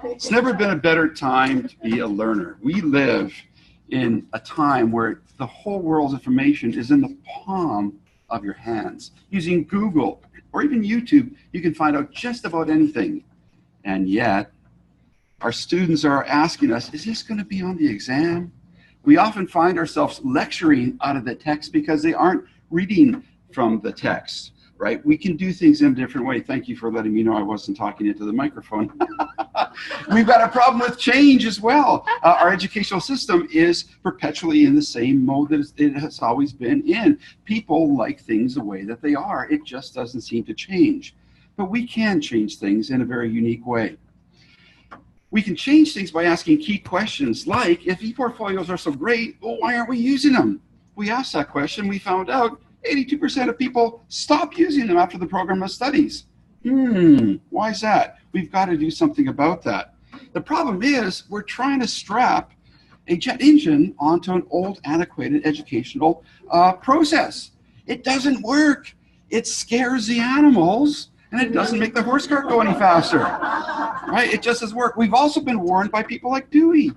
It's never been a better time to be a learner. We live in a time where the whole world's information is in the palm of your hands. Using Google or even YouTube, you can find out just about anything. And yet, our students are asking us, is this going to be on the exam? We often find ourselves lecturing out of the text because they aren't reading from the text, right? We can do things in a different way. Thank you for letting me know I wasn't talking into the microphone. We've got a problem with change as well. Our educational system is perpetually in the same mode that it has always been in. People like things the way that they are. It just doesn't seem to change. But we can change things in a very unique way. We can change things by asking key questions like, if ePortfolios are so great, well, why aren't we using them? We asked that question, we found out 82% of people stop using them after the program of studies. Why is that? We've got to do something about that. The problem is we're trying to strap a jet engine onto an old, antiquated educational process. It doesn't work. It scares the animals, and it doesn't make the horse cart go any faster, right? It just doesn't work. We've also been warned by people like Dewey.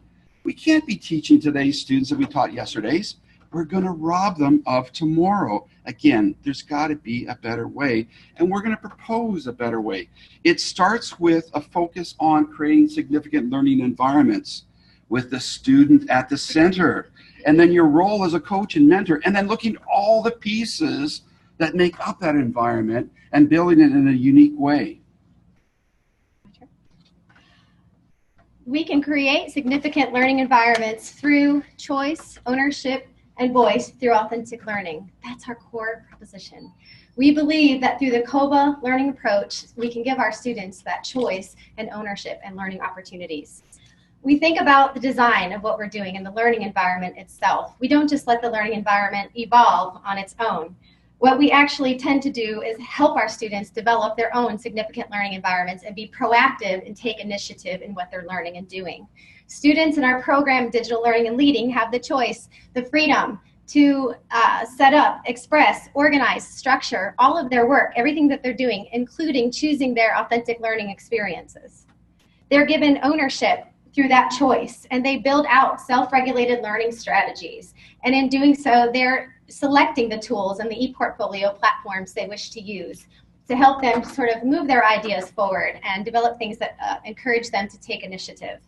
We can't be teaching today's students that we taught yesterday's. We're going to rob them of tomorrow. Again, there's got to be a better way, and we're going to propose a better way. It starts with a focus on creating significant learning environments with the student at the center, and then your role as a coach and mentor, and then looking at all the pieces that make up that environment and building it in a unique way. We can create significant learning environments through choice, ownership, and voice through authentic learning. That's our core proposition. We believe that through the COBA learning approach, we can give our students that choice and ownership and learning opportunities. We think about the design of what we're doing in the learning environment itself. We don't just let the learning environment evolve on its own. What we actually tend to do is help our students develop their own significant learning environments and be proactive and take initiative in what they're learning and doing. Students in our program, Digital Learning and Leading, have the choice, the freedom to set up, express, organize, structure all of their work, everything that they're doing, including choosing their authentic learning experiences. They're given ownership through that choice, and they build out self-regulated learning strategies. And in doing so, they're selecting the tools and the ePortfolio platforms they wish to use to help them sort of move their ideas forward and develop things that encourage them to take initiative.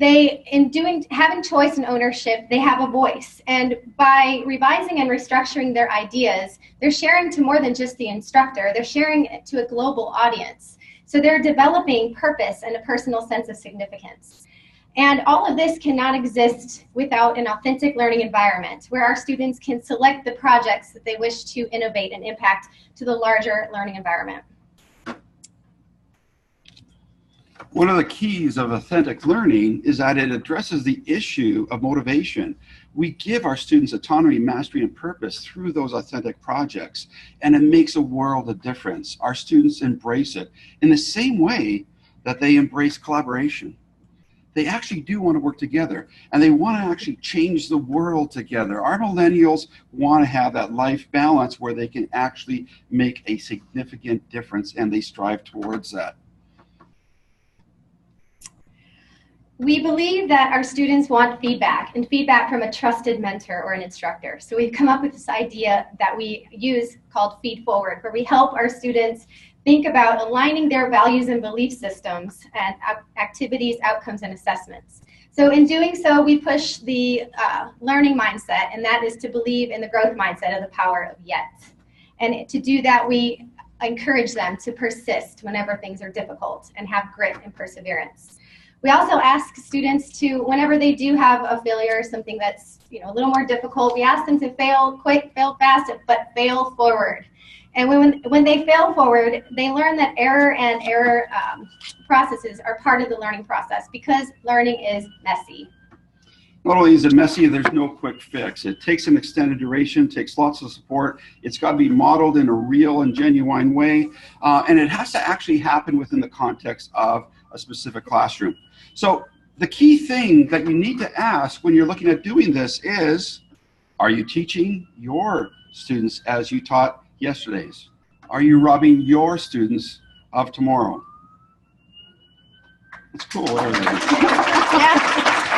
Having choice and ownership, they have a voice. And by revising and restructuring their ideas, they're sharing to more than just the instructor, they're sharing it to a global audience. So they're developing purpose and a personal sense of significance. And all of this cannot exist without an authentic learning environment where our students can select the projects that they wish to innovate and impact to the larger learning environment. One of the keys of authentic learning is that it addresses the issue of motivation. We give our students autonomy, mastery, and purpose through those authentic projects, and it makes a world of difference. Our students embrace it in the same way that they embrace collaboration. They actually do want to work together, and they want to actually change the world together. Our millennials want to have that life balance where they can actually make a significant difference, and they strive towards that. We believe that our students want feedback, and feedback from a trusted mentor or an instructor. So we've come up with this idea that we use called Feed Forward, where we help our students think about aligning their values and belief systems and activities, outcomes, and assessments. So in doing so, we push the learning mindset, and that is to believe in the growth mindset of the power of yet. And to do that, we encourage them to persist whenever things are difficult and have grit and perseverance. We also ask students to, whenever they do have a failure, something that's a little more difficult, we ask them to fail quick, fail fast, but fail forward. And when they fail forward, they learn that error processes are part of the learning process because learning is messy. Not only is it messy, there's no quick fix. It takes an extended duration, takes lots of support. It's got to be modeled in a real and genuine way, and it has to actually happen within the context of a specific classroom. So the key thing that you need to ask when you're looking at doing this is, are you teaching your students as you taught yesterday's? Are you robbing your students of tomorrow? It's cool. Whatever it is. Yeah.